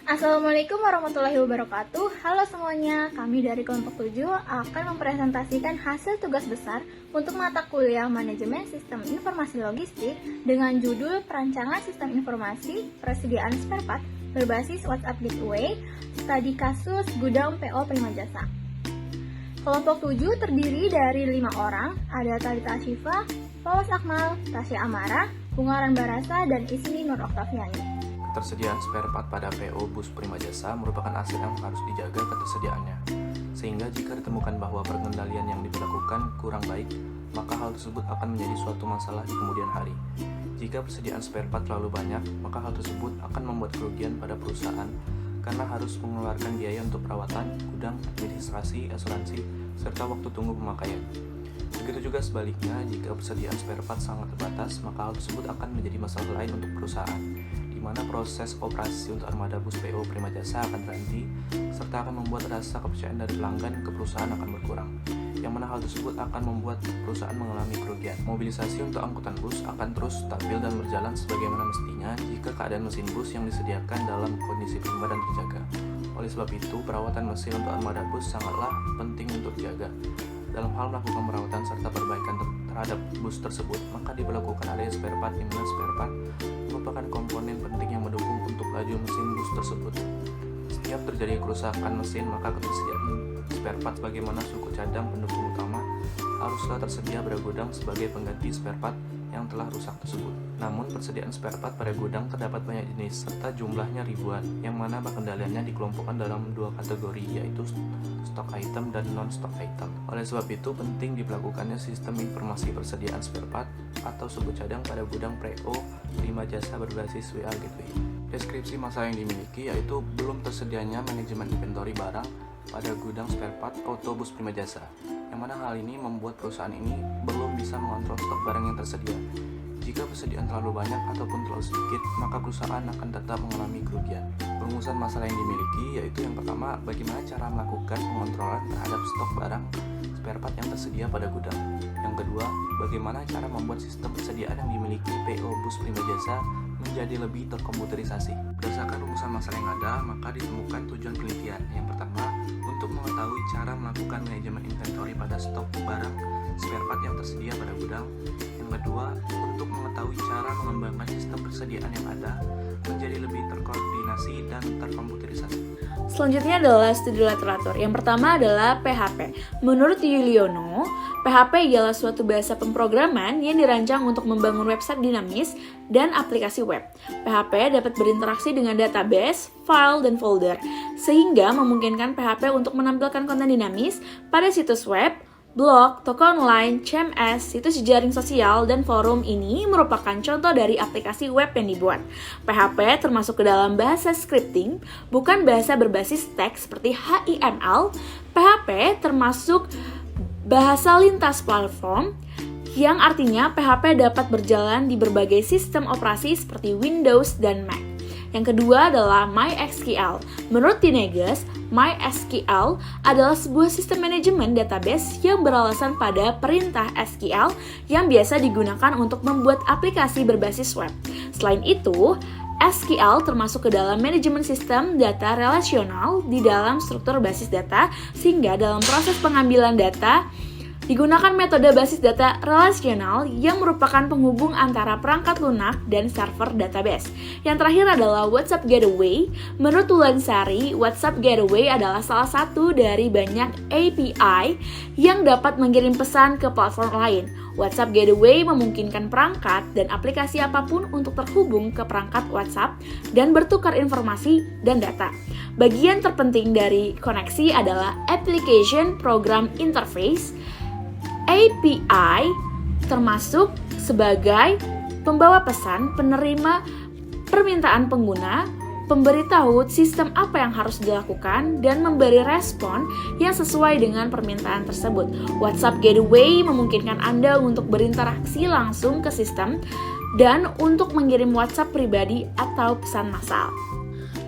Assalamualaikum warahmatullahi wabarakatuh. Halo semuanya, kami dari kelompok 7 akan mempresentasikan hasil tugas besar untuk mata kuliah Manajemen Sistem Informasi Logistik dengan judul Perancangan Sistem Informasi Persediaan Spare Part berbasis WhatsApp Gateway, studi kasus gudang PO Prima Jasa. Kelompok 7 terdiri dari 5 orang, ada Talita Ashifa, Fawas Akmal, Tasya Amara, Bungaran Barasa, dan Ismi Nur Oktaviani. Ketersediaan spare part pada PO bus Prima Jasa merupakan aset yang harus dijaga ketersediaannya. Sehingga jika ditemukan bahwa pengendalian yang dilakukan kurang baik, maka hal tersebut akan menjadi suatu masalah di kemudian hari. Jika persediaan spare part terlalu banyak, maka hal tersebut akan membuat kerugian pada perusahaan karena harus mengeluarkan biaya untuk perawatan, gudang, administrasi, asuransi, serta waktu tunggu pemakaian. Begitu juga sebaliknya, jika persediaan spare part sangat terbatas, maka hal tersebut akan menjadi masalah lain untuk perusahaan, di mana proses operasi untuk armada bus PO Prima Jasa akan berhenti, serta akan membuat rasa kepercayaan dari pelanggan ke perusahaan akan berkurang, yang mana hal tersebut akan membuat perusahaan mengalami kerugian. Mobilisasi untuk angkutan bus akan terus stabil dan berjalan sebagaimana mestinya jika keadaan mesin bus yang disediakan dalam kondisi prima dan terjaga. Oleh sebab itu, perawatan mesin untuk armada bus sangatlah penting untuk dijaga. Dalam hal melakukan perawatan serta perbaikan terhadap bus tersebut, maka diberlakukan adanya spare part, di mana spare part merupakan komponen penting yang mendukung untuk laju mesin bus tersebut. Setiap terjadi kerusakan mesin, maka ketersediaan spare part sebagaimana suku cadang pendukung utama haruslah tersedia pada gudang sebagai pengganti spare part yang telah rusak tersebut. Namun persediaan spare part pada gudang terdapat banyak jenis serta jumlahnya ribuan, yang mana pengendaliannya dikelompokkan dalam dua kategori, yaitu stok item dan non-stok item. Oleh sebab itu penting diberlakukannya sistem informasi persediaan spare part atau suku cadang pada gudang PO Prima Jasa berbasis WA Gateway. Deskripsi masalah yang dimiliki yaitu belum tersedianya manajemen inventory barang pada gudang spare part autobus Prima Jasa, yang mana hal ini membuat perusahaan ini belum bisa mengontrol stok barang yang tersedia. Jika persediaan terlalu banyak ataupun terlalu sedikit, maka perusahaan akan tetap mengalami kerugian. Perumusan masalah yang dimiliki yaitu yang pertama, bagaimana cara melakukan pengontrolan terhadap stok barang spare part yang tersedia pada gudang. Yang kedua, bagaimana cara membuat sistem persediaan yang dimiliki PO bus Prima Jasa menjadi lebih terkomputerisasi. Berdasarkan rumusan masalah yang ada, maka ditemukan tujuan penelitian. Yang pertama, untuk mengetahui cara melakukan manajemen inventory pada stok barang spare part yang tersedia pada gudang. Yang kedua, untuk mengetahui cara mengembangkan sistem persediaan yang ada menjadi lebih terkoordinasi dan terkomputerisasi. Selanjutnya adalah studi literatur. Yang pertama adalah PHP. Menurut Yuliono, PHP ialah suatu bahasa pemrograman yang dirancang untuk membangun website dinamis dan aplikasi web. PHP dapat berinteraksi dengan database, file, dan folder, sehingga memungkinkan PHP untuk menampilkan konten dinamis pada situs web, blog, toko online, CMS, situs jejaring sosial, dan forum. Ini merupakan contoh dari aplikasi web yang dibuat. PHP termasuk ke dalam bahasa scripting, bukan bahasa berbasis teks seperti HTML. PHP termasuk bahasa lintas platform, yang artinya PHP dapat berjalan di berbagai sistem operasi seperti Windows dan Mac. Yang kedua adalah MySQL. Menurut Dineges, MySQL adalah sebuah sistem manajemen database yang beralasan pada perintah SQL yang biasa digunakan untuk membuat aplikasi berbasis web. Selain itu, SQL termasuk ke dalam manajemen sistem data relasional di dalam struktur basis data, sehingga dalam proses pengambilan data digunakan metode basis data relasional yang merupakan penghubung antara perangkat lunak dan server database. Yang terakhir adalah WhatsApp Gateway. Menurut Tulansari, WhatsApp Gateway adalah salah satu dari banyak API yang dapat mengirim pesan ke platform lain. WhatsApp Gateway memungkinkan perangkat dan aplikasi apapun untuk terhubung ke perangkat WhatsApp dan bertukar informasi dan data. Bagian terpenting dari koneksi adalah Application Program Interface. API termasuk sebagai pembawa pesan, penerima permintaan pengguna, pemberitahu sistem apa yang harus dilakukan, dan memberi respon yang sesuai dengan permintaan tersebut. WhatsApp Gateway memungkinkan Anda untuk berinteraksi langsung ke sistem dan untuk mengirim WhatsApp pribadi atau pesan massal.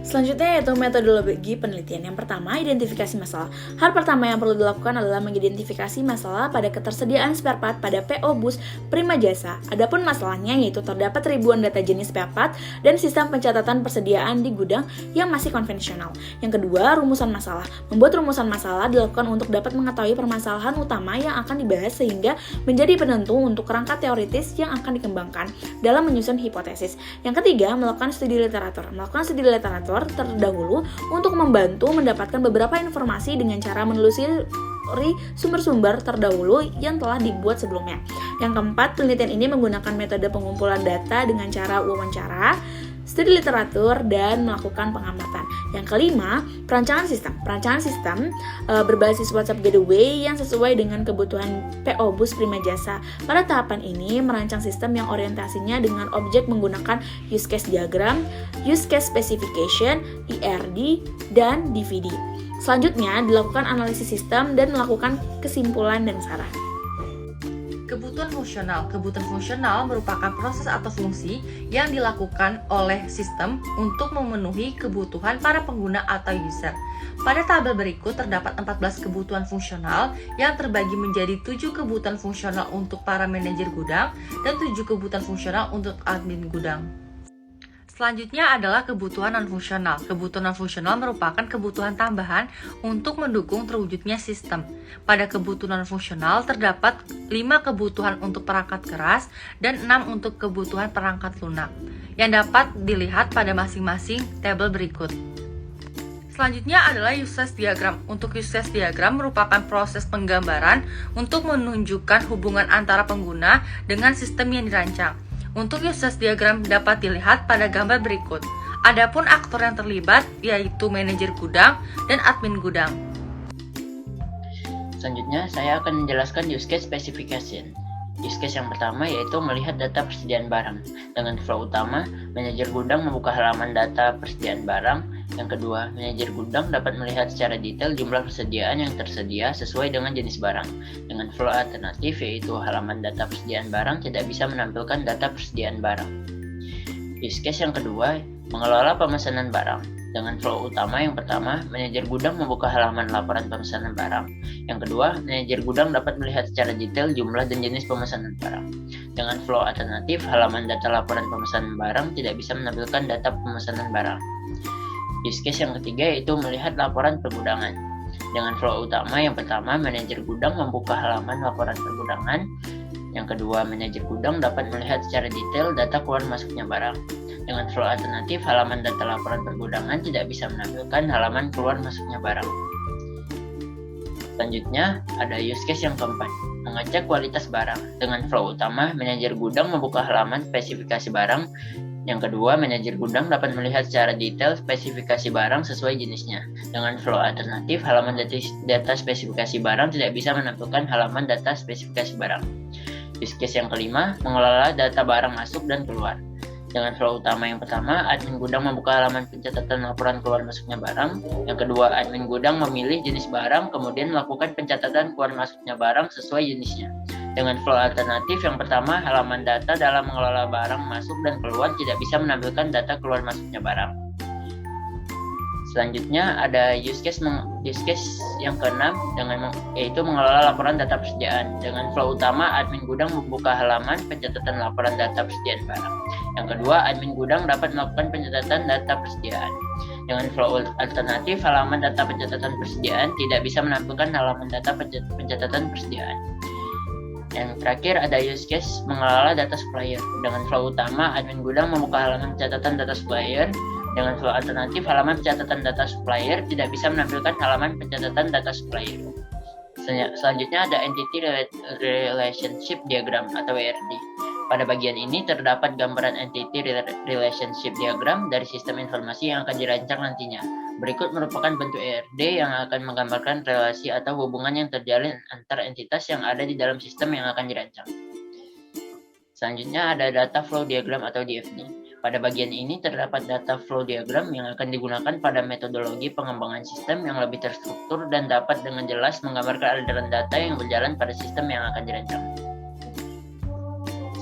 Selanjutnya yaitu metodologi penelitian. Yang pertama, identifikasi masalah. Hal pertama yang perlu dilakukan adalah mengidentifikasi masalah pada ketersediaan spare part pada PO Bus Prima Jasa. Adapun masalahnya yaitu terdapat ribuan data jenis spare part dan sistem pencatatan persediaan di gudang yang masih konvensional. Yang kedua, rumusan masalah. Membuat rumusan masalah dilakukan untuk dapat mengetahui permasalahan utama yang akan dibahas sehingga menjadi penentu untuk kerangka teoritis yang akan dikembangkan dalam menyusun hipotesis. Yang ketiga, melakukan studi literatur. Melakukan studi literatur terdahulu untuk membantu mendapatkan beberapa informasi dengan cara menelusuri sumber-sumber terdahulu yang telah dibuat sebelumnya. Yang keempat, penelitian ini menggunakan metode pengumpulan data dengan cara wawancara, studi literatur, dan melakukan pengamatan. Yang kelima, perancangan sistem. Perancangan sistem berbasis WhatsApp Gateway yang sesuai dengan kebutuhan PO Bus Prima Jasa. Pada tahapan ini, merancang sistem yang orientasinya dengan objek menggunakan use case diagram, use case specification, IRD, dan DVD. Selanjutnya, dilakukan analisis sistem dan melakukan kesimpulan dan saran. Kebutuhan fungsional. Kebutuhan fungsional merupakan proses atau fungsi yang dilakukan oleh sistem untuk memenuhi kebutuhan para pengguna atau user. Pada tabel berikut terdapat 14 kebutuhan fungsional yang terbagi menjadi 7 kebutuhan fungsional untuk para manajer gudang dan 7 kebutuhan fungsional untuk admin gudang. Selanjutnya adalah kebutuhan non-fungsional. Kebutuhan non-fungsional merupakan kebutuhan tambahan untuk mendukung terwujudnya sistem. Pada kebutuhan non-fungsional terdapat 5 kebutuhan untuk perangkat keras dan 6 untuk kebutuhan perangkat lunak, yang dapat dilihat pada masing-masing tabel berikut. Selanjutnya adalah use case diagram. Untuk use case diagram merupakan proses penggambaran untuk menunjukkan hubungan antara pengguna dengan sistem yang dirancang. Untuk use case diagram dapat dilihat pada gambar berikut. Adapun aktor yang terlibat yaitu manajer gudang dan admin gudang. Selanjutnya, saya akan menjelaskan use case specification. Use case yang pertama yaitu melihat data persediaan barang. Dengan flow utama, manajer gudang membuka halaman data persediaan barang. Yang kedua, manajer gudang dapat melihat secara detail jumlah persediaan yang tersedia sesuai dengan jenis barang. Dengan flow alternatif yaitu halaman data persediaan barang tidak bisa menampilkan data persediaan barang. Use case yang kedua, mengelola pemesanan barang. Dengan flow utama yang pertama, manajer gudang membuka halaman laporan pemesanan barang. Yang kedua, manajer gudang dapat melihat secara detail jumlah dan jenis pemesanan barang. Dengan flow alternatif, halaman data laporan pemesanan barang tidak bisa menampilkan data pemesanan barang. Use case yang ketiga yaitu melihat laporan pergudangan. Dengan flow utama yang pertama, manajer gudang membuka halaman laporan pergudangan. Yang kedua, manajer gudang dapat melihat secara detail data keluar masuknya barang. Dengan flow alternatif, halaman data laporan pergudangan tidak bisa menampilkan halaman keluar masuknya barang. Selanjutnya, ada use case yang keempat, mengecek kualitas barang. Dengan flow utama, manajer gudang membuka halaman spesifikasi barang. Yang kedua, manajer gudang dapat melihat secara detail spesifikasi barang sesuai jenisnya. Dengan flow alternatif, halaman data spesifikasi barang tidak bisa menampilkan halaman data spesifikasi barang. Use case yang kelima, mengelola data barang masuk dan keluar. Dengan flow utama yang pertama, admin gudang membuka halaman pencatatan laporan keluar masuknya barang. Yang kedua, admin gudang memilih jenis barang, kemudian melakukan pencatatan keluar masuknya barang sesuai jenisnya. Dengan flow alternatif yang pertama, halaman data dalam mengelola barang masuk dan keluar tidak bisa menampilkan data keluar masuknya barang. Selanjutnya ada use case yang keenam yaitu mengelola laporan data persediaan. Dengan flow utama, admin gudang membuka halaman pencatatan laporan data persediaan barang. Yang kedua, admin gudang dapat melakukan pencatatan data persediaan. Dengan flow alternatif, halaman data pencatatan persediaan tidak bisa menampilkan halaman data pencatatan persediaan. Yang terakhir ada use case mengelola data supplier. Dengan flow utama, admin gudang membuka halaman pencatatan data supplier. Dengan flow alternatif, halaman pencatatan data supplier tidak bisa menampilkan halaman pencatatan data supplier. Selanjutnya ada Entity Relationship Diagram atau ERD. Pada bagian ini terdapat gambaran Entity Relationship Diagram dari sistem informasi yang akan dirancang nantinya. Berikut merupakan bentuk ERD yang akan menggambarkan relasi atau hubungan yang terjalin antar entitas yang ada di dalam sistem yang akan dirancang. Selanjutnya ada Data Flow Diagram atau DFD. Pada bagian ini terdapat data flow diagram yang akan digunakan pada metodologi pengembangan sistem yang lebih terstruktur dan dapat dengan jelas menggambarkan aliran data yang berjalan pada sistem yang akan dirancang.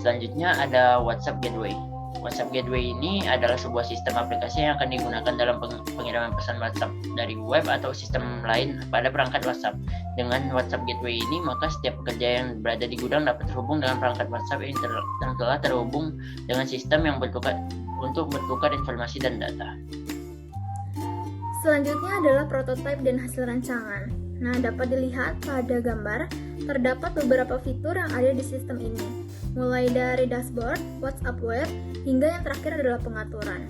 Selanjutnya ada WhatsApp Gateway. WhatsApp Gateway ini adalah sebuah sistem aplikasi yang akan digunakan dalam pengiriman pesan WhatsApp dari web atau sistem lain pada perangkat WhatsApp. Dengan WhatsApp Gateway ini, maka setiap pekerja yang berada di gudang dapat terhubung dengan perangkat WhatsApp yang telah terhubung dengan sistem yang untuk bertukar informasi dan data. Selanjutnya adalah prototipe dan hasil rancangan. Nah, dapat dilihat pada gambar, terdapat beberapa fitur yang ada di sistem ini, mulai dari dashboard, WhatsApp web, hingga yang terakhir adalah pengaturan.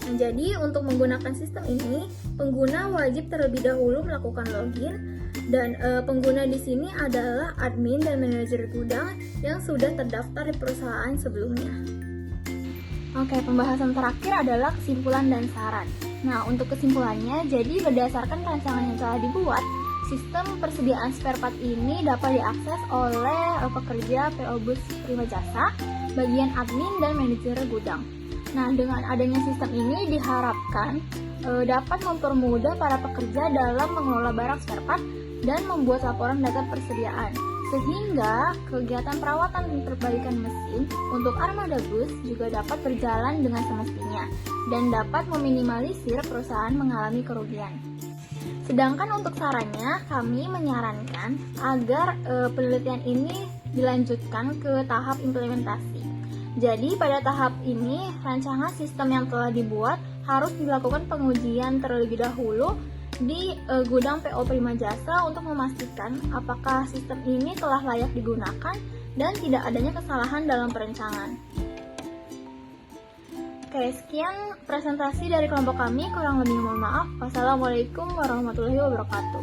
Nah, jadi untuk menggunakan sistem ini, pengguna wajib terlebih dahulu melakukan login, dan pengguna di sini adalah admin dan manajer gudang yang sudah terdaftar di perusahaan sebelumnya. Oke, pembahasan terakhir adalah kesimpulan dan saran. Nah, untuk kesimpulannya, jadi berdasarkan rancangan yang telah dibuat, sistem persediaan spare part ini dapat diakses oleh pekerja PO Bus Prima Jasa, bagian admin dan manajer gudang. Nah, dengan adanya sistem ini diharapkan dapat mempermudah para pekerja dalam mengelola barang spare part dan membuat laporan data persediaan, sehingga kegiatan perawatan dan perbaikan mesin untuk armada bus juga dapat berjalan dengan semestinya dan dapat meminimalisir perusahaan mengalami kerugian. Sedangkan untuk sarannya, kami menyarankan agar penelitian ini dilanjutkan ke tahap implementasi. Jadi pada tahap ini, rancangan sistem yang telah dibuat harus dilakukan pengujian terlebih dahulu di gudang PO Prima Jasa untuk memastikan apakah sistem ini telah layak digunakan dan tidak adanya kesalahan dalam perencanaan. Oke, sekian presentasi dari kelompok kami, kurang lebih mohon maaf. Wassalamualaikum warahmatullahi wabarakatuh.